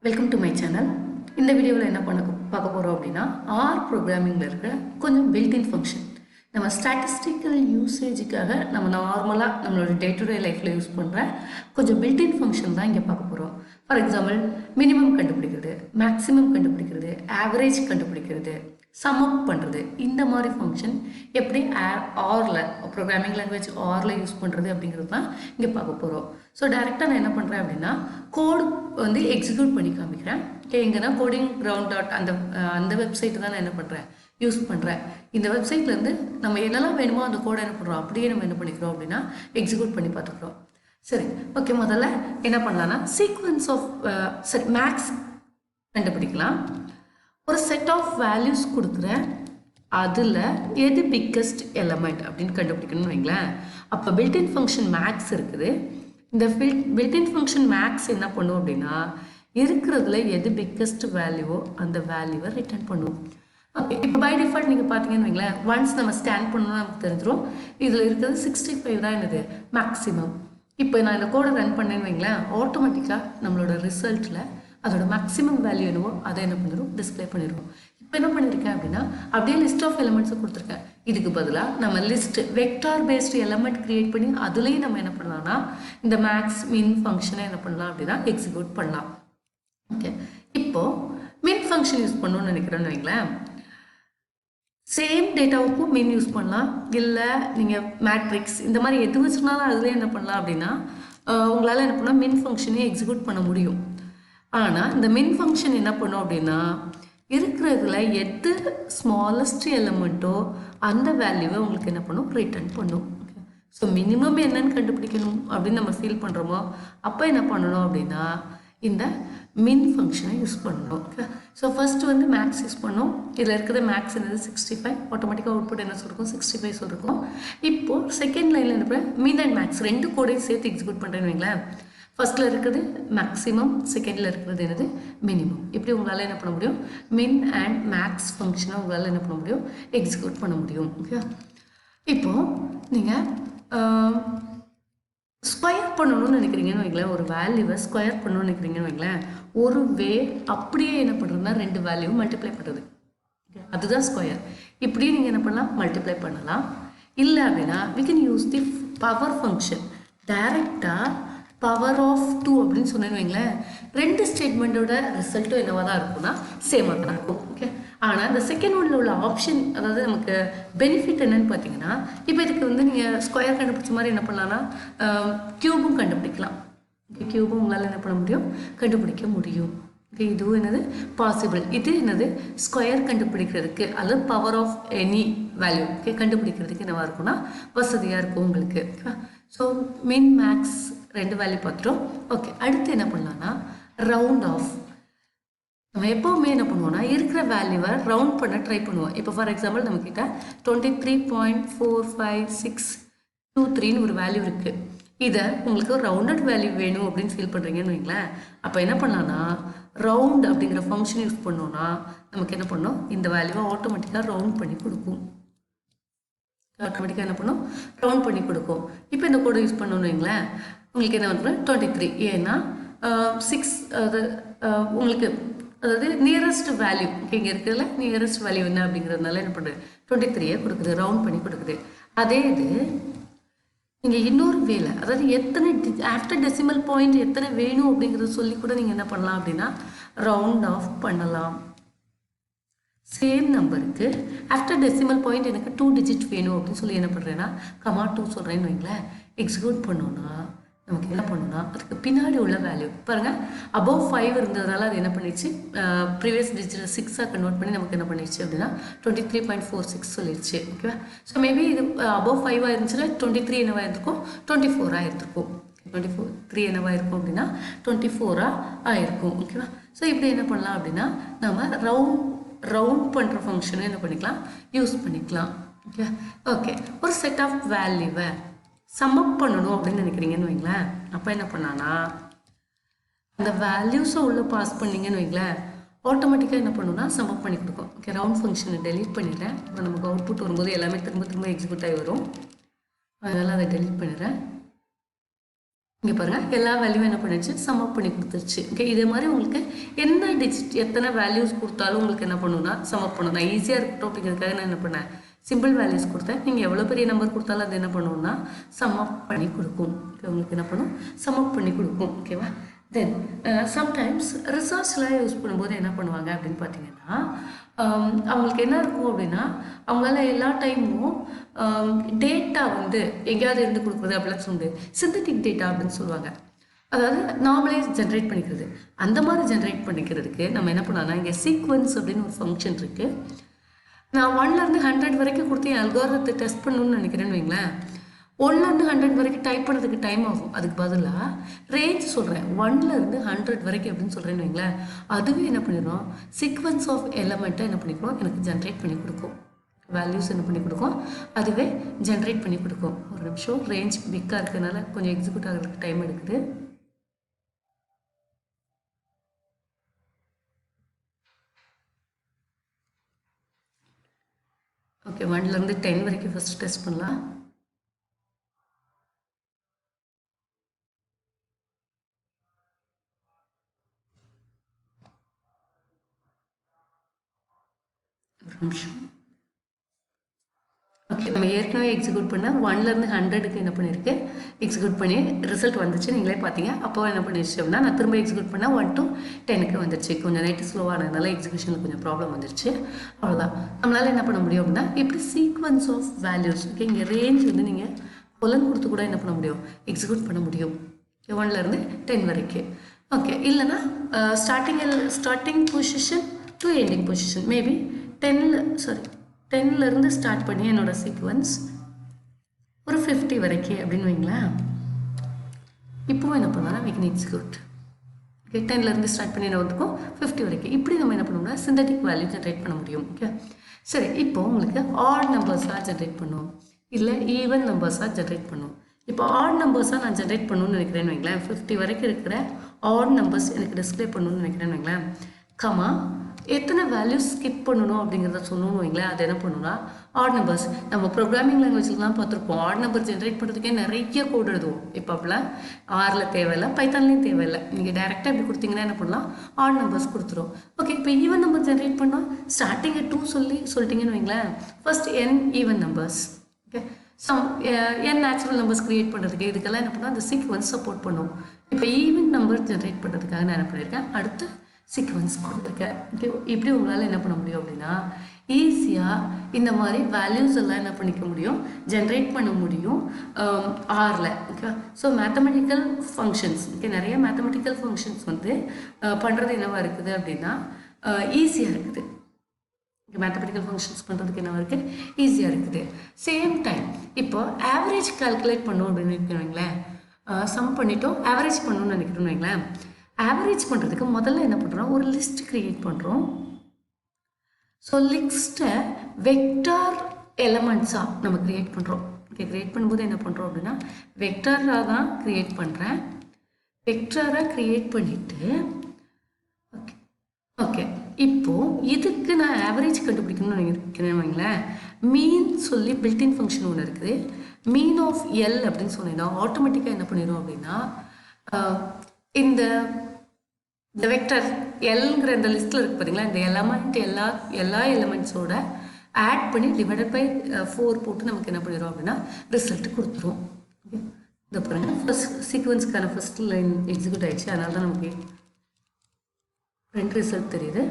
Welcome to my channel. இந்த வீடியோவில் என்ன பார்க்க போகிறோம் அப்படின்னா ஆர் ப்ரோக்ராமிங்கில் இருக்கிற கொஞ்சம் பில்டின் ஃபங்க்ஷன் நம்ம ஸ்டாட்டிஸ்டிக்கல் யூசேஜுக்காக நம்ம நார்மலாக நம்மளோட டே டு டே லைஃப்பில் யூஸ் பண்ணுற கொஞ்சம் பில்டின் ஃபங்க்ஷன் தான் இங்கே பார்க்க போகிறோம். ஃபார் எக்ஸாம்பிள், மினிமம் கண்டுபிடிக்கிறது, மேக்ஸிமம் கண்டுபிடிக்கிறது, ஆவரேஜ் கண்டுபிடிக்கிறது, சம் அப் பண்ணுறது, இந்த மாதிரி ஃபங்க்ஷன் எப்படி ஆரில் ப்ரோக்ராமிங் லாங்குவேஜ் ஆரில் யூஸ் பண்ணுறது அப்படிங்கிறது தான் இங்கே பார்க்க போகிறோம். ஸோ டேரெக்டாக நான் என்ன பண்ணுறேன் அப்படின்னா கோடு வந்து எக்ஸிக்யூட் பண்ணி காமிக்கிறேன். எங்கன்னா கோடிங் கிரவுண்ட் டாட் அந்த வெப்சைட்டு தான் நான் என்ன பண்ணுறேன் யூஸ் பண்ணுறேன். இந்த வெப்சைட்லேருந்து நம்ம என்னெல்லாம் வேணுமோ அந்த கோடை என்ன பண்ணுறோம் அப்படியே நம்ம என்ன பண்ணிக்கிறோம் அப்படின்னா எக்ஸிக்யூட் பண்ணி பார்த்துக்குறோம். சரி, ஓகே. முதல்ல என்ன பண்ணலான்னா சீக்வன்ஸ் ஆஃப் மேக்ஸ் கண்டுபிடிக்கலாம். ஒரு செட் ஆஃப் வேல்யூஸ் கொடுக்குறேன், அதில் எது பிக்கஸ்ட் எலமெண்ட் அப்படின்னு கண்டுபிடிக்கணும்னு வைங்களேன். அப்போ பில்டின் ஃபங்க்ஷன் மேக்ஸ் இருக்குது. இந்த பில்டின் ஃபங்க்ஷன் மேக்ஸ் என்ன பண்ணும் அப்படின்னா இருக்கிறதுல எது பிக்கஸ்ட் வேல்யூவோ அந்த வேல்யூவை ரிட்டர்ன் பண்ணுவோம். ஓகே, இப்போ பை டிஃபால்ட் நீங்கள் பார்த்தீங்கன்னு வைங்களேன், ஒன்ஸ் நம்ம ஸ்கேன் பண்ணணும்னா நமக்கு தெரிஞ்சிடும் இதில் இருக்கிறது 65 தான் என்னது மேக்ஸிமம். இப்போ நான் இந்த கோடை ரன் பண்ணேன்னு வைங்களேன், ஆட்டோமேட்டிக்காக நம்மளோட ரிசல்ட்டில் அதோட மேக்ஸிமம் வேல்யூ என்னவோ அதை என்ன பண்ணிடும் டிஸ்பிளே பண்ணிடுவோம். இப்போ என்ன பண்ணியிருக்கேன் அப்படின்னா அப்படியே லிஸ்ட் ஆஃப் எலமெண்ட்ஸை கொடுத்துருக்கேன். இதுக்கு பதிலாக நம்ம list vector based element create பண்ணி அதுலேயும் நம்ம என்ன பண்ணலாம்னா இந்த மேக்ஸ் மின் ஃபங்க்ஷனை என்ன பண்ணலாம் அப்படின்னா எக்ஸிக்யூட் பண்ணலாம். ஓகே, இப்போது மின் ஃபங்க்ஷன் யூஸ் பண்ணணும்னு நினைக்கிறேன்னு வைங்களேன், சேம் டேட்டாவுக்கும் மின் யூஸ் பண்ணலாம். இல்லை நீங்கள் மேட்ரிக்ஸ் இந்த மாதிரி எது வச்சுருந்தாலும் அதுலேயே என்ன பண்ணலாம் அப்படின்னா உங்களால் என்ன பண்ணால் மின் ஃபங்க்ஷனையும் எக்ஸிக்யூட் பண்ண முடியும். ஆனால் இந்த மின் ஃபங்க்ஷன் என்ன பண்ணும் அப்படின்னா இருக்கிறதுல எது ஸ்மாலஸ்ட் எலமெண்ட்டோ அந்த வேல்யூவை உங்களுக்கு என்ன பண்ணும் ரிட்டர்ன் பண்ணும். ஸோ மினிமம் என்னன்னு கண்டுபிடிக்கணும் அப்படின்னு நம்ம ஃபீல் பண்ணுறோமோ அப்போ என்ன பண்ணணும் அப்படின்னா இந்த மின் ஃபங்க்ஷனை யூஸ் பண்ணணும். ஓகே, ஸோ ஃபஸ்ட்டு வந்து மேக்ஸ் யூஸ் பண்ணோம். இதில் இருக்கிற மேக்ஸ் என்னது 65, ஆட்டோமேட்டிக்காக அவுட்புட் என்ன சொல்லிருக்கோம் 65 சொல்லிருக்கோம். இப்போது செகண்ட் லைனில் என்ன மின் அண்ட் மேக்ஸ் ரெண்டு கோடையும் சேர்த்து எக்ஸிக்யூட் பண்ணுறேன்னு வைங்களேன். ஃபஸ்ட்டில் இருக்கிறது மேக்ஸிமம், செகண்டில் இருக்கிறது என்னது மினிமம். இப்படி உங்களால் என்ன பண்ண முடியும் மின் அண்ட் மேக்ஸ் ஃபங்க்ஷனை உங்களால் என்ன பண்ண முடியும் எக்ஸிக்யூட் பண்ண முடியும். ஓகே, இப்போது நீங்கள் ஸ்கொயர் பண்ணணும்னு நினைக்கிறீங்கன்னு வைங்களேன், ஒரு வேல்யூவை ஸ்கொயர் பண்ணணும்னு நினைக்கிறீங்கன்னு வைங்களேன், ஒரு வே அப்படியே என்ன பண்ணுறதுன்னா ரெண்டு வேல்யூ மல்டிப்ளை பண்ணுறது, அதுதான் ஸ்கொயர். இப்படியே நீங்கள் என்ன பண்ணலாம் மல்டிப்ளை பண்ணலாம். இல்லை அப்படின்னா we can use the power function. டைரெக்டாக பவர் ஆஃப் 2 அப்படின்னு சொன்னேன்னு வைங்களேன், ரெண்டு ஸ்டேட்மெண்ட்டோட ரிசல்ட்டும் என்னவாக தான் இருக்கும்னா சேமாக தான் இருக்கும். ஓகே, ஆனால் இந்த செகண்ட் ஒன்ல உள்ள ஆப்ஷன், அதாவது நமக்கு பெனிஃபிட் என்னன்னு பார்த்தீங்கன்னா, இப்போ இதுக்கு வந்து நீங்கள் ஸ்கொயர் கண்டுபிடிச்ச மாதிரி என்ன பண்ணலாம்னா க்யூபும் கண்டுபிடிக்கலாம். க்யூபும் உங்களால் என்ன பண்ண முடியும் கண்டுபிடிக்க முடியும். ஓகே, இதுவும் என்னது பாசிபிள். இது என்னது ஸ்கொயர் கண்டுபிடிக்கிறதுக்கு அல்லது power of any value okay கண்டுபிடிக்கிறதுக்கு என்னவா இருக்கும்னா வசதியாக இருக்கும் உங்களுக்கு. ஸோ மின் மேக்ஸ் ரெண்டு வேல்யூ பார்த்துட்டோம். ஓகே, அடுத்து என்ன பண்ணலாம்னா ரவுண்ட் ஆஃப். நம்ம எப்போவுமே என்ன பண்ணுவோம்னா இருக்கிற வேல்யூவை ரவுண்ட் பண்ண ட்ரை பண்ணுவோம். இப்போ ஃபார் எக்ஸாம்பிள் நம்மக்கிட்ட 23.45623 ஒரு வேல்யூ இருக்குது. இதை உங்களுக்கு ரவுண்டட் வேல்யூ வேணும் அப்படின்னு ஃபீல் பண்ணுறீங்கன்னு வைங்களேன், அப்போ என்ன பண்ணலான்னா ரவுண்ட் அப்படிங்கிற ஃபங்க்ஷன் யூஸ் பண்ணோன்னா நமக்கு என்ன பண்ணோம் இந்த வேல்யூவை ஆட்டோமேட்டிக்காக ரவுண்ட் பண்ணி கொடுக்கும். ஆட்டோமேட்டிக்காக என்ன பண்ணும் ரவுண்ட் பண்ணி கொடுக்கும். இப்போ இந்த கோடை யூஸ் பண்ணணும்னு வைங்களேன், உங்களுக்கு என்ன வந்து 23, ஏன்னா 6 அது உங்களுக்கு அதாவது நியரஸ்ட் வேல்யூ இங்கே இருக்கிறதுல நியரஸ்ட் வேல்யூ என்ன அப்படிங்கிறதுனால என்ன பண்ணுறது 23 கொடுக்குது, ரவுண்ட் பண்ணி கொடுக்குது. அதே இது நீங்கள் இன்னொரு வேலை, அதாவது எத்தனை ஆஃப்டர் டெசிமல் பாயிண்ட் எத்தனை வேணும் அப்படிங்கிறத சொல்லி கூட நீங்கள் என்ன பண்ணலாம் அப்படின்னா ரவுண்ட் ஆஃப் பண்ணலாம். சேம் நம்பருக்கு ஆஃப்டர் டெசிமல் பாயிண்ட் எனக்கு 2 டிஜிட் வேணும் அப்படின்னு சொல்லி என்ன பண்ணுறேன்னா கமா 2 சொல்கிறேன்னு வைங்களேன், எக்ஸிக்யூட் பண்ணோன்னா நமக்கு என்ன பண்ணணும்னா அதுக்கு பின்னாடி உள்ள வேல்யூ பாருங்கள் அபவ் 5 இருந்ததுனால அது என்ன பண்ணிடுச்சு ப்ரீவியஸ் டிஜிட் 6ஆக கன்வெர்ட் பண்ணி நமக்கு என்ன பண்ணிடுச்சு அப்படின்னா 23.46 சொல்லிடுச்சு. ஓகேவா, ஸோ மேபி இது அபவ் 5ஆக இருந்துச்சுன்னா 23 என்னவாக இருந்திருக்கும் 24ஆக இருந்திருக்கும். 3 என்னவாக இருக்கும் அப்படின்னா 24ஆக இருக்கும். ஓகேவா, ஸோ இப்படி என்ன பண்ணலாம் அப்படின்னா நம்ம ரவுண்ட் பண்ணுற ஃபங்க்ஷனை என்ன பண்ணிக்கலாம் யூஸ் பண்ணிக்கலாம். ஓகே, ஓகே, ஒரு செட் ஆஃப் வேல்யூவை சம் அப் பண்ணணும் அப்படின்னு நினைக்கிறீங்கன்னு வைங்களேன், அப்போ என்ன பண்ணான்னா அந்த வேல்யூஸை உள்ளே பாஸ் பண்ணிங்கன்னு வைங்களேன், ஆட்டோமேட்டிக்காக என்ன பண்ணணும்னா சம் அப் பண்ணி கொடுக்கும். ஓகே, ரவுண்ட் ஃபங்க்ஷனை டெலீட் பண்ணிடுறேன். இப்போ நமக்கு அவுட்புட் வரும்போது எல்லாமே திரும்ப திரும்ப எக்ஸிக்யூட் ஆகி வரும், அதனால் அதை டெலீட் பண்ணிடுறேன். இங்கே பாருங்கள் எல்லா வேல்யூவும் என்ன பண்ணிடுச்சு சம் அப் பண்ணி கொடுத்துருச்சு. ஓகே, இதே மாதிரி உங்களுக்கு என்ன டிஜிட் எத்தனை வேல்யூஸ் கொடுத்தாலும் உங்களுக்கு என்ன பண்ணுன்னா சம் அப் பண்ணணும். நான் ஈஸியாக இருக்கட்டும் அப்படிங்கிறதுக்காக நான் என்ன பண்ணேன் சிம்பிள் வேல்யூஸ் கொடுத்தேன். நீங்கள் எவ்வளோ பெரிய நம்பர் கொடுத்தாலும் அது என்ன பண்ணுன்னா சம் அப் பண்ணி கொடுக்கும். ஓகே, உங்களுக்கு என்ன பண்ணும் சம் அப் பண்ணி கொடுக்கும். ஓகேவா? தென் சம்டைம்ஸ் ரிசர்ச்லாம் யூஸ் பண்ணும்போது என்ன பண்ணுவாங்க அப்படின்னு பார்த்தீங்கன்னா அவங்களுக்கு என்ன இருக்கும் அப்படின்னா அவங்களால எல்லா டைமும் டேட்டா வந்து எங்கேயாவது இருந்து கொடுக்குறது அப்படிலாம் சொல்லுது சிந்தட்டிக் டேட்டா அப்படின்னு சொல்லுவாங்க. அதாவது நார்மலே ஜென்ரேட் பண்ணிக்கிறது. அந்த மாதிரி ஜென்ரேட் பண்ணிக்கிறதுக்கு நம்ம என்ன பண்ணலாம் இங்கே சீக்வன்ஸ் அப்படின்னு ஒரு ஃபங்க்ஷன் இருக்குது. நான் 1லேருந்து 100 வரைக்கும் கொடுத்து என் அல்காரிதத்தை டெஸ்ட் பண்ணணும்னு நினைக்கிறேன்னு வைங்களேன். 1லேருந்து 100 வரைக்கும் டைப் பண்ணுறதுக்கு டைம் ஆகும். அதுக்கு பதிலாக ரேஞ்ச் சொல்கிறேன் 1லேருந்து 100 வரைக்கும் அப்படின்னு சொல்கிறேன்னு வைங்களேன். அதுவே என்ன பண்ணிடுறோம் சீக்வன்ஸ் ஆஃப் எலமெண்ட்டை என்ன பண்ணிக்கிறோம் எனக்கு ஜென்ரேட் பண்ணி கொடுக்கும். வேல்யூஸ் என்ன பண்ணி கொடுக்கும் அதுவே ஜென்ரேட் பண்ணி கொடுக்கும். ஒரு நிமிஷம் ரேஞ்ச் பிக்காக இருக்கிறதுனால கொஞ்சம் எக்ஸிக்யூட் ஆகிறதுக்கு டைம் எடுக்குது. ஓகே, 1லேருந்து 10 வரைக்கும் ஃபஸ்ட்டு டெஸ்ட் பண்ணலாம். ஒரு நிமிஷம். ஓகே, நம்ம ஏற்கனவே எக்ஸிக்யூட் பண்ண 1லேருந்து 100க்கு என்ன பண்ணியிருக்கு எக்ஸிக்யூட் பண்ணி ரிசல்ட் வந்துச்சு. நீங்களே பார்த்தீங்க. அப்போ என்ன பண்ணிடுச்சு அப்படின்னா நான் திரும்ப எக்ஸிக்யூட் பண்ணால் 1 to 10க்கு வந்துருச்சு. கொஞ்சம் நைட்டு ஸ்லோவானதுனால எக்ஸிக்யூஷனில் கொஞ்சம் ப்ராப்ளம் வந்துருச்சு. அவ்வளோதான். நம்மளால் என்ன பண்ண முடியும் அப்படின்னா இப்படி சீக்வன்ஸ் ஆஃப் வேல்யூஸ். ஓகே, இங்கே ரேஞ்ச் வந்து நீங்கள் கொலன் கொடுத்து கூட என்ன பண்ண முடியும் எக்ஸிக்யூட் பண்ண முடியும். 1லேருந்து 10 வரைக்கும். ஓகே, இல்லைன்னா starting position to ending position maybe 10லேருந்து ஸ்டார்ட் பண்ணி என்னோட சீக்வன்ஸ் ஒரு 50 வரைக்கும் அப்படின்னு வைங்களேன். இப்போவும் என்ன பண்ணலாம் we can execute. ஓகே, 10லேருந்து ஸ்டார்ட் பண்ணி என்ன வந்துக்கும் 50 வரைக்கும். இப்படி நம்ம என்ன பண்ணோம்னா சிந்தட்டிக் வேல்யூ ஜென்ரேட் பண்ண முடியும். ஓகே, சரி. இப்போ உங்களுக்கு ஆட் நம்பர்ஸாக ஜென்ரேட் பண்ணும் இல்லை ஈவன் நம்பர்ஸாக ஜென்ரேட் பண்ணும். இப்போ ஆட் நம்பர்ஸாக நான் ஜென்ரேட் பண்ணணும்னு நினைக்கிறேன்னு வைங்களேன். 50 வரைக்கும் இருக்கிற ஆட் நம்பர்ஸ் எனக்கு டிஸ்பிளே பண்ணணும்னு நினைக்கிறேன்னு வைங்களேன். கமா எத்தனை வேல்யூஸ் ஸ்கிப் பண்ணணும் அப்படிங்கிறத சொல்லணும்னு வைங்களேன். அது என்ன பண்ணணும்னா ஆட் நம்பர்ஸ் நம்ம ப்ரோக்ராமிங் லாங்குவேஜ்லாம் பார்த்துருப்போம். ஆட் நம்பர் ஜென்ரேட் பண்ணுறதுக்கே நிறைய கோட் எழுதுவோம். இப்போ அப்படிலாம் ஆரில் தேவையில்லை, பைத்தான்லேயும் தேவையில்லை. நீங்கள் டேரெக்டாக இப்படி கொடுத்தீங்கன்னா என்ன பண்ணலாம் ஆட் நம்பர்ஸ் கொடுத்துரும். ஓகே, இப்போ ஈவன் நம்பர் ஜென்ரேட் பண்ணால் ஸ்டார்டிங்கை 2 சொல்லிட்டீங்கன்னு வைங்களேன். First n even numbers. Okay, n natural numbers create பண்ணுறதுக்கு இதுக்கெல்லாம் என்ன பண்ணால் அந்த சீக்வன்ஸ் சப்போர்ட் பண்ணும். இப்போ ஈவன் நம்பர் ஜென்ரேட் பண்ணுறதுக்காக நான் என்ன பண்ணியிருக்கேன் அடுத்து சீக்வன்ஸ் கொடுத்துருக்கேன். இப்படி உங்களால் என்ன பண்ண முடியும் அப்படின்னா ஈஸியாக இந்த மாதிரி வேல்யூஸ் எல்லாம் என்ன பண்ணிக்க முடியும் ஜென்ரேட் பண்ண முடியும் ஆரில். ஓகே, ஸோ மேத்தமெட்டிக்கல் ஃபங்க்ஷன்ஸ் நிறைய மேத்தமெட்டிக்கல் ஃபங்க்ஷன்ஸ் வந்து பண்ணுறது என்னவா இருக்குது அப்படின்னா ஈஸியாக இருக்குது. மேத்தமெட்டிக்கல் ஃபங்க்ஷன்ஸ் பண்ணுறதுக்கு என்னவா இருக்குது ஈஸியாக இருக்குது. சேம் டைம் இப்போ ஆவரேஜ் கால்குலேட் பண்ணோம் அப்படின்னு நினைக்கிறீங்களேன். சம் பண்ணிட்டோம் ஆவரேஜ் பண்ணணும்னு நினைக்கிறோன்னு வைங்களேன். ஆவரேஜ் பண்ணுறதுக்கு முதல்ல என்ன பண்ணுறோம் ஒரு லிஸ்ட் க்ரியேட் பண்ணுறோம். ஸோ லிஸ்ட்டை வெக்டார் எலமெண்ட்ஸாக நம்ம க்ரியேட் பண்ணுறோம். ஓகே, க்ரியேட் பண்ணும்போது என்ன பண்ணுறோம் அப்படின்னா வெக்டாராக தான் க்ரியேட் பண்ணுறேன். வெக்டாராக க்ரியேட் பண்ணிவிட்டு ஓகே ஓகே இப்போது இதுக்கு நான் ஆவரேஜ் கண்டுபிடிக்கணும்னு நினைக்கிறேன் வைங்களேன். மீன் சொல்லி பில்டின் ஃபங்க்ஷன் ஒன்று இருக்குது. மீன் ஆஃப் எல் அப்படின்னு சொன்னீங்கன்னா ஆட்டோமேட்டிக்காக என்ன பண்ணிடும் அப்படின்னா இந்த வெக்டர் எல்ங்கிற இந்த லிஸ்ட்டில் இருக்குது பார்த்தீங்களா, இந்த எலமெண்ட் எல்லா எலமெண்ட்ஸோட ஆட் பண்ணி டிவைடட் பை 4 போட்டு நமக்கு என்ன பண்ணிடும் அப்படின்னா ரிசல்ட் கொடுத்துரும். ஓகே, இந்த பாருங்கள் ஃபர்ஸ்ட் சீக்வன்ஸ்க்கான ஃபர்ஸ்ட் லைன் எக்ஸிக்யூட் ஆகிடுச்சு. அதனால தான் நமக்கு 2 ரிசல்ட் தெரியுது.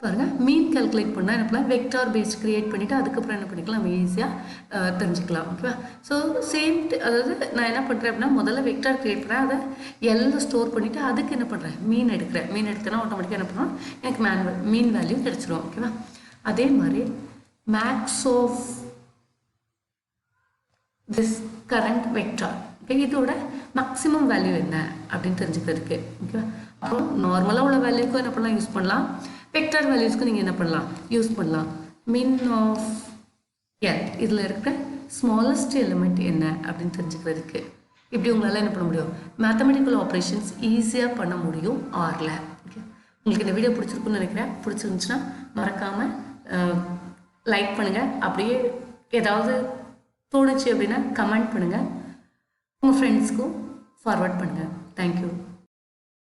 பாருங்கள் மீன் கால்குலேட் பண்ணால் என்ன பண்ணலாம் வெக்டார் பேஸ்ட் க்ரியேட் பண்ணிவிட்டு அதுக்கப்புறம் என்ன பண்ணிக்கலாம் நம்ம ஈஸியாக தெரிஞ்சுக்கலாம். ஓகேவா? ஸோ சேம் அதாவது நான் என்ன பண்ணுறேன் அப்படின்னா முதல்ல வெக்டார் க்ரியேட் பண்ணேன். அதை எல்லாம் ஸ்டோர் பண்ணிவிட்டு அதுக்கு என்ன பண்ணுறேன் மீன் எடுத்தேன்னா ஆட்டோமேட்டிக்காக என்ன பண்ணுவோம் எனக்கு மீன் வேல்யூ கிடச்சிரும். ஓகேவா? அதே மாதிரி max of this current vector. Okay, இதோட மேக்ஸிமம் வேல்யூ என்ன அப்படின்னு தெரிஞ்சுக்கிறதுக்கு. ஓகேவா? அப்புறம் நார்மலாக உள்ள வேல்யூக்கும் என்ன பண்ணலாம் யூஸ் பண்ணலாம். வெக்டார் வேல்யூஸ்க்கு நீங்கள் என்ன பண்ணலாம் யூஸ் பண்ணலாம். மின் ஆஃப் எல் இதில் இருக்கிற ஸ்மாலஸ்ட் எலிமெண்ட் என்ன அப்படின்னு தெரிஞ்சுக்கிறதுக்கு. இப்படி உங்களால் என்ன பண்ண முடியும் மேத்தமெட்டிக்கல் ஆப்ரேஷன்ஸ் ஈஸியாக பண்ண முடியும் ஆரில். ஓகே, உங்களுக்கு இந்த வீடியோ பிடிச்சிருக்குன்னு நினைக்கிறேன். பிடிச்சிருந்துச்சுன்னா மறக்காமல் லைக் பண்ணுங்கள். அப்படியே ஏதாவது தோணுச்சு அப்படின்னா கமெண்ட் பண்ணுங்கள். உங்கள் ஃப்ரெண்ட்ஸ்க்கும் ஃபார்வர்ட் பண்ணுங்கள். தேங்க்யூ.